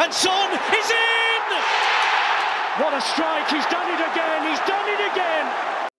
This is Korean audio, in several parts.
And Son is in! What a strike! He's done it again! He's done it again!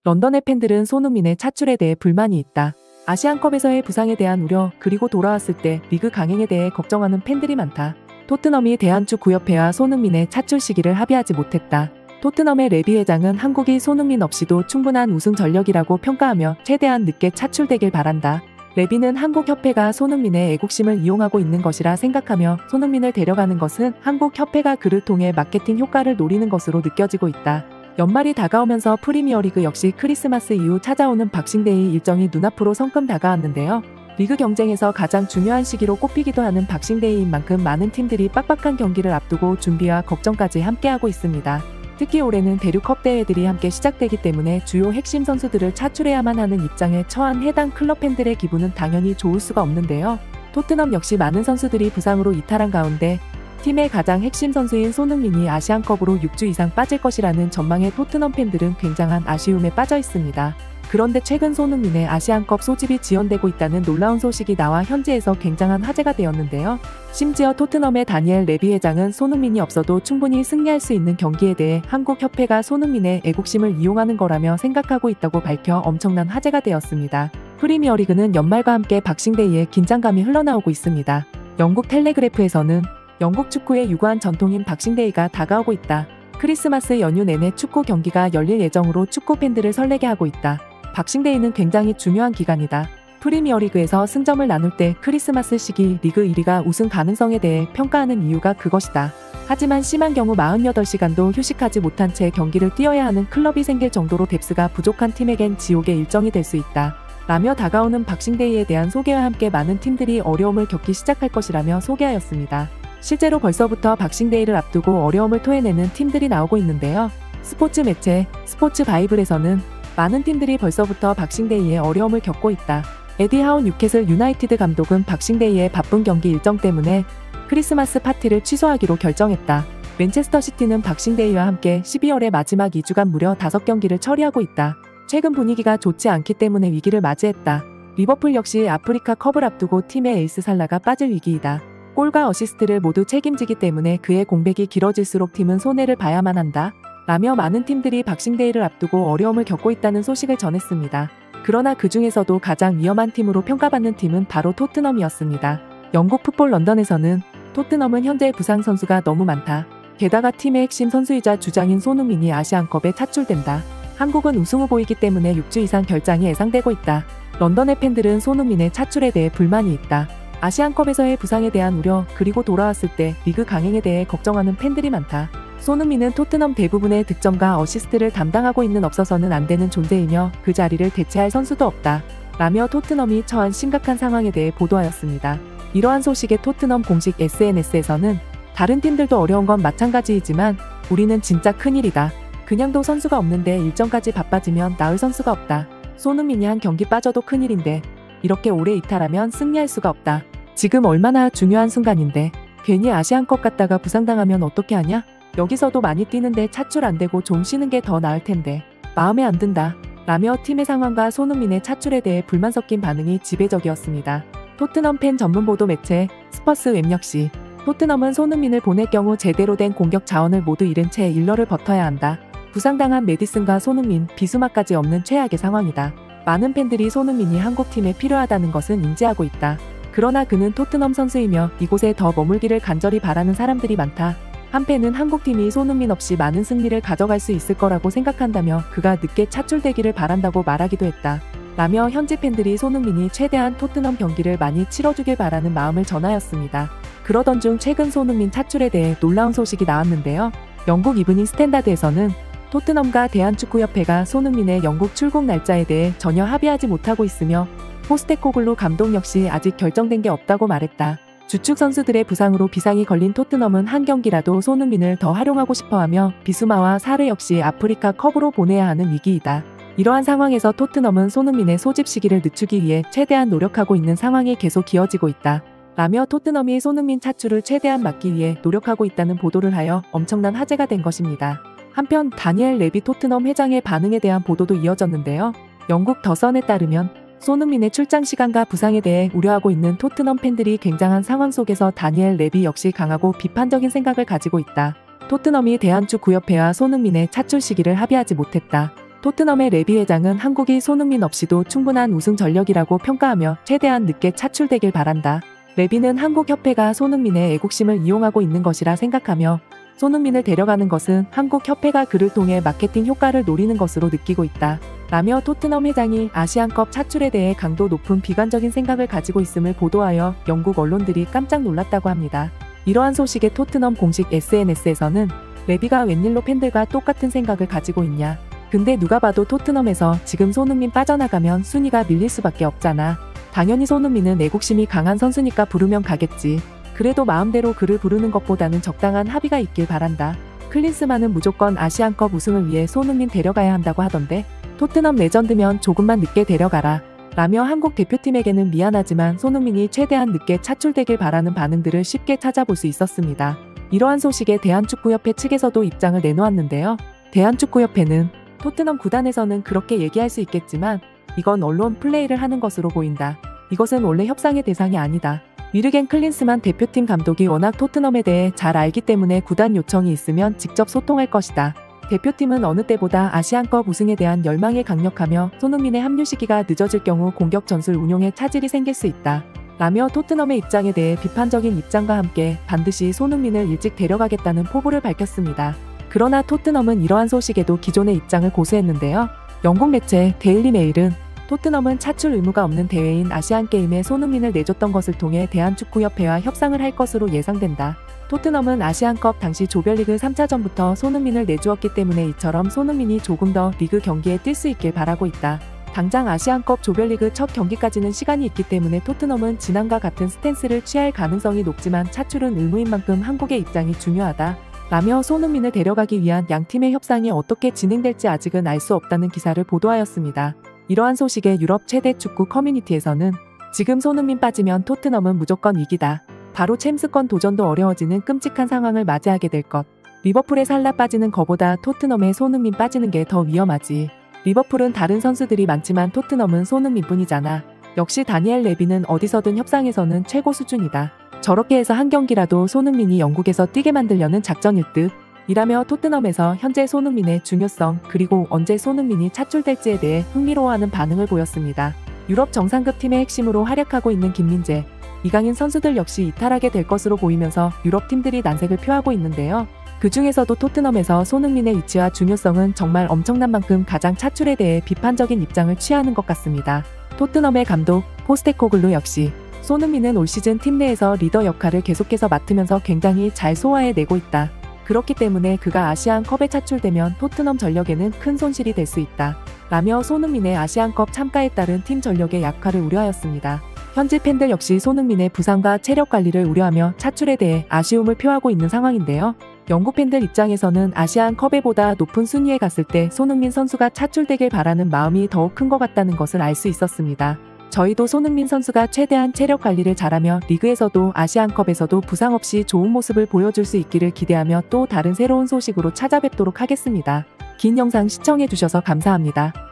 런던의 팬들은 손흥민의 차출에 대해 불만이 있다. 아시안컵에서의 부상에 대한 우려, 그리고 돌아왔을 때 리그 강행에 대해 걱정하는 팬들이 많다. 토트넘이 대한축구협회와 손흥민의 차출 시기를 합의하지 못했다. 토트넘의 레비 회장은 한국이 손흥민 없이도 충분한 우승 전력이라고 평가하며 최대한 늦게 차출되길 바란다. 레비는 한국협회가 손흥민의 애국심을 이용하고 있는 것이라 생각하며 손흥민을 데려가는 것은 한국협회가 그를 통해 마케팅 효과를 노리는 것으로 느껴지고 있다. 연말이 다가오면서 프리미어리그 역시 크리스마스 이후 찾아오는 박싱데이 일정이 눈앞으로 성큼 다가왔는데요. 리그 경쟁에서 가장 중요한 시기로 꼽히기도 하는 박싱데이인 만큼 많은 팀들이 빡빡한 경기를 앞두고 준비와 걱정까지 함께하고 있습니다. 특히 올해는 대륙컵 대회들이 함께 시작되기 때문에 주요 핵심 선수들을 차출해야만 하는 입장에 처한 해당 클럽 팬들의 기분은 당연히 좋을 수가 없는데요. 토트넘 역시 많은 선수들이 부상으로 이탈한 가운데 팀의 가장 핵심 선수인 손흥민이 아시안컵으로 6주 이상 빠질 것이라는 전망에 토트넘 팬들은 굉장한 아쉬움에 빠져 있습니다. 그런데 최근 손흥민의 아시안컵 소집이 지연되고 있다는 놀라운 소식이 나와 현지에서 굉장한 화제가 되었는데요. 심지어 토트넘의 다니엘 레비 회장은 손흥민이 없어도 충분히 승리할 수 있는 경기에 대해 한국협회가 손흥민의 애국심을 이용하는 거라며 생각하고 있다고 밝혀 엄청난 화제가 되었습니다. 프리미어리그는 연말과 함께 박싱데이에 긴장감이 흘러나오고 있습니다. 영국 텔레그래프에서는 영국 축구의 유구한 전통인 박싱데이가 다가오고 있다. 크리스마스 연휴 내내 축구 경기가 열릴 예정으로 축구 팬들을 설레게 하고 있다. 박싱데이는 굉장히 중요한 기간이다. 프리미어리그에서 승점을 나눌 때 크리스마스 시기 리그 1위가 우승 가능성에 대해 평가하는 이유가 그것이다. 하지만 심한 경우 48시간도 휴식하지 못한 채 경기를 뛰어야 하는 클럽이 생길 정도로 뎁스가 부족한 팀에겐 지옥의 일정이 될 수 있다. 라며 다가오는 박싱데이에 대한 소개와 함께 많은 팀들이 어려움을 겪기 시작할 것이라며 소개하였습니다. 실제로 벌써부터 박싱데이를 앞두고 어려움을 토해내는 팀들이 나오고 있는데요. 스포츠 매체 스포츠 바이블에서는 많은 팀들이 벌써부터 박싱데이에 어려움을 겪고 있다. 에디 하우 뉴캐슬 유나이티드 감독은 박싱데이의 바쁜 경기 일정 때문에 크리스마스 파티를 취소하기로 결정했다. 맨체스터 시티는 박싱데이와 함께 12월의 마지막 2주간 무려 5경기를 처리하고 있다. 최근 분위기가 좋지 않기 때문에 위기를 맞이했다. 리버풀 역시 아프리카 컵을 앞두고 팀의 에이스 살라가 빠질 위기이다. 골과 어시스트를 모두 책임지기 때문에 그의 공백이 길어질수록 팀은 손해를 봐야만 한다. 라며 많은 팀들이 박싱데이를 앞두고 어려움을 겪고 있다는 소식을 전했습니다. 그러나 그 중에서도 가장 위험한 팀으로 평가받는 팀은 바로 토트넘이었습니다. 영국 풋볼 런던에서는 토트넘은 현재 부상 선수가 너무 많다. 게다가 팀의 핵심 선수이자 주장인 손흥민이 아시안컵에 차출된다. 한국은 우승 후보이기 때문에 6주 이상 결장이 예상되고 있다. 런던의 팬들은 손흥민의 차출에 대해 불만이 있다. 아시안컵에서의 부상에 대한 우려, 그리고 돌아왔을 때 리그 강행에 대해 걱정하는 팬들이 많다. 손흥민은 토트넘 대부분의 득점과 어시스트를 담당하고 있는 없어서는 안 되는 존재이며 그 자리를 대체할 선수도 없다. 라며 토트넘이 처한 심각한 상황에 대해 보도하였습니다. 이러한 소식에 토트넘 공식 SNS에서는 다른 팀들도 어려운 건 마찬가지이지만 우리는 진짜 큰일이다. 그냥도 선수가 없는데 일정까지 바빠지면 나을 선수가 없다. 손흥민이 한 경기 빠져도 큰일인데 이렇게 오래 이탈하면 승리할 수가 없다. 지금 얼마나 중요한 순간인데 괜히 아시안컵 갔다가 부상당하면 어떻게 하냐? 여기서도 많이 뛰는데 차출 안 되고 좀 쉬는 게 더 나을 텐데 마음에 안 든다. 라며 팀의 상황과 손흥민의 차출에 대해 불만 섞인 반응이 지배적이었습니다. 토트넘 팬 전문 보도 매체 스퍼스 웹 역시 토트넘은 손흥민을 보낼 경우 제대로 된 공격 자원을 모두 잃은 채 일러를 버텨야 한다. 부상당한 메디슨과 손흥민, 비수마까지 없는 최악의 상황이다. 많은 팬들이 손흥민이 한국팀에 필요하다는 것은 인지하고 있다. 그러나 그는 토트넘 선수이며 이곳에 더 머물기를 간절히 바라는 사람들이 많다. 한 팬은 한국팀이 손흥민 없이 많은 승리를 가져갈 수 있을 거라고 생각한다며 그가 늦게 차출되기를 바란다고 말하기도 했다. 라며 현지 팬들이 손흥민이 최대한 토트넘 경기를 많이 치러주길 바라는 마음을 전하였습니다. 그러던 중 최근 손흥민 차출에 대해 놀라운 소식이 나왔는데요. 영국 이브닝 스탠다드에서는 토트넘과 대한축구협회가 손흥민의 영국 출국 날짜에 대해 전혀 합의하지 못하고 있으며 포스테코글루 감독 역시 아직 결정된 게 없다고 말했다. 주축 선수들의 부상으로 비상이 걸린 토트넘은 한 경기라도 손흥민을 더 활용하고 싶어하며 비수마와 사르 역시 아프리카 컵으로 보내야 하는 위기이다. 이러한 상황에서 토트넘은 손흥민의 소집 시기를 늦추기 위해 최대한 노력하고 있는 상황이 계속 이어지고 있다. 라며 토트넘이 손흥민 차출을 최대한 막기 위해 노력하고 있다는 보도를 하여 엄청난 화제가 된 것입니다. 한편 다니엘 레비 토트넘 회장의 반응에 대한 보도도 이어졌는데요. 영국 더 선에 따르면 손흥민의 출장 시간과 부상에 대해 우려하고 있는 토트넘 팬들이 굉장한 상황 속에서 다니엘 레비 역시 강하고 비판적인 생각을 가지고 있다. 토트넘이 대한축구협회와 손흥민의 차출 시기를 합의하지 못했다. 토트넘의 레비 회장은 한국이 손흥민 없이도 충분한 우승 전력이라고 평가하며 최대한 늦게 차출되길 바란다. 레비는 한국협회가 손흥민의 애국심을 이용하고 있는 것이라 생각하며 손흥민을 데려가는 것은 한국협회가 그를 통해 마케팅 효과를 노리는 것으로 느끼고 있다. 라며 토트넘 회장이 아시안컵 차출에 대해 강도 높은 비관적인 생각을 가지고 있음을 보도하여 영국 언론들이 깜짝 놀랐다고 합니다. 이러한 소식에 토트넘 공식 SNS에서는 레비가 웬일로 팬들과 똑같은 생각을 가지고 있냐. 근데 누가 봐도 토트넘에서 지금 손흥민 빠져나가면 순위가 밀릴 수밖에 없잖아. 당연히 손흥민은 애국심이 강한 선수니까 부르면 가겠지. 그래도 마음대로 그를 부르는 것보다는 적당한 합의가 있길 바란다. 클린스만은 무조건 아시안컵 우승을 위해 손흥민 데려가야 한다고 하던데 토트넘 레전드면 조금만 늦게 데려가라. 라며 한국 대표팀에게는 미안하지만 손흥민이 최대한 늦게 차출되길 바라는 반응들을 쉽게 찾아볼 수 있었습니다. 이러한 소식에 대한축구협회 측에서도 입장을 내놓았는데요. 대한축구협회는 토트넘 구단에서는 그렇게 얘기할 수 있겠지만 이건 언론 플레이를 하는 것으로 보인다. 이것은 원래 협상의 대상이 아니다. 위르겐 클린스만 대표팀 감독이 워낙 토트넘에 대해 잘 알기 때문에 구단 요청이 있으면 직접 소통할 것이다. 대표팀은 어느 때보다 아시안컵 우승에 대한 열망이 강력하며 손흥민의 합류 시기가 늦어질 경우 공격 전술 운용에 차질이 생길 수 있다. 라며 토트넘의 입장에 대해 비판적인 입장과 함께 반드시 손흥민을 일찍 데려가겠다는 포부를 밝혔습니다. 그러나 토트넘은 이러한 소식에도 기존의 입장을 고수했는데요. 영국 매체 데일리 메일은 토트넘은 차출 의무가 없는 대회인 아시안게임에 손흥민을 내줬던 것을 통해 대한축구협회와 협상을 할 것으로 예상된다. 토트넘은 아시안컵 당시 조별리그 3차전부터 손흥민을 내주었기 때문에 이처럼 손흥민이 조금 더 리그 경기에 뛸 수 있길 바라고 있다. 당장 아시안컵 조별리그 첫 경기까지는 시간이 있기 때문에 토트넘은 지난과 같은 스탠스를 취할 가능성이 높지만 차출은 의무인 만큼 한국의 입장이 중요하다. 라며 손흥민을 데려가기 위한 양팀의 협상이 어떻게 진행될지 아직은 알 수 없다는 기사를 보도하였습니다. 이러한 소식에 유럽 최대 축구 커뮤니티에서는 지금 손흥민 빠지면 토트넘은 무조건 이기다. 바로 챔스권 도전도 어려워지는 끔찍한 상황을 맞이하게 될 것. 리버풀의 살라 빠지는 거보다 토트넘의 손흥민 빠지는 게 더 위험하지. 리버풀은 다른 선수들이 많지만 토트넘은 손흥민뿐이잖아. 역시 다니엘 레비는 어디서든 협상에서는 최고 수준이다. 저렇게 해서 한 경기라도 손흥민이 영국에서 뛰게 만들려는 작전일 듯. 이라며 토트넘에서 현재 손흥민의 중요성 그리고 언제 손흥민이 차출될지에 대해 흥미로워하는 반응을 보였습니다. 유럽 정상급 팀의 핵심으로 활약하고 있는 김민재, 이강인 선수들 역시 이탈하게 될 것으로 보이면서 유럽 팀들이 난색을 표하고 있는데요. 그 중에서도 토트넘에서 손흥민의 위치와 중요성은 정말 엄청난 만큼 가장 차출에 대해 비판적인 입장을 취하는 것 같습니다. 토트넘의 감독 포스테코글루 역시 손흥민은 올 시즌 팀 내에서 리더 역할을 계속해서 맡으면서 굉장히 잘 소화해내고 있다. 그렇기 때문에 그가 아시안컵에 차출되면 토트넘 전력에는 큰 손실이 될 수 있다. 라며 손흥민의 아시안컵 참가에 따른 팀 전력의 약화를 우려하였습니다. 현지 팬들 역시 손흥민의 부상과 체력 관리를 우려하며 차출에 대해 아쉬움을 표하고 있는 상황인데요. 영국 팬들 입장에서는 아시안컵에보다 높은 순위에 갔을 때 손흥민 선수가 차출되길 바라는 마음이 더욱 큰 것 같다는 것을 알 수 있었습니다. 저희도 손흥민 선수가 최대한 체력 관리를 잘하며 리그에서도 아시안컵에서도 부상 없이 좋은 모습을 보여줄 수 있기를 기대하며 또 다른 새로운 소식으로 찾아뵙도록 하겠습니다. 긴 영상 시청해주셔서 감사합니다.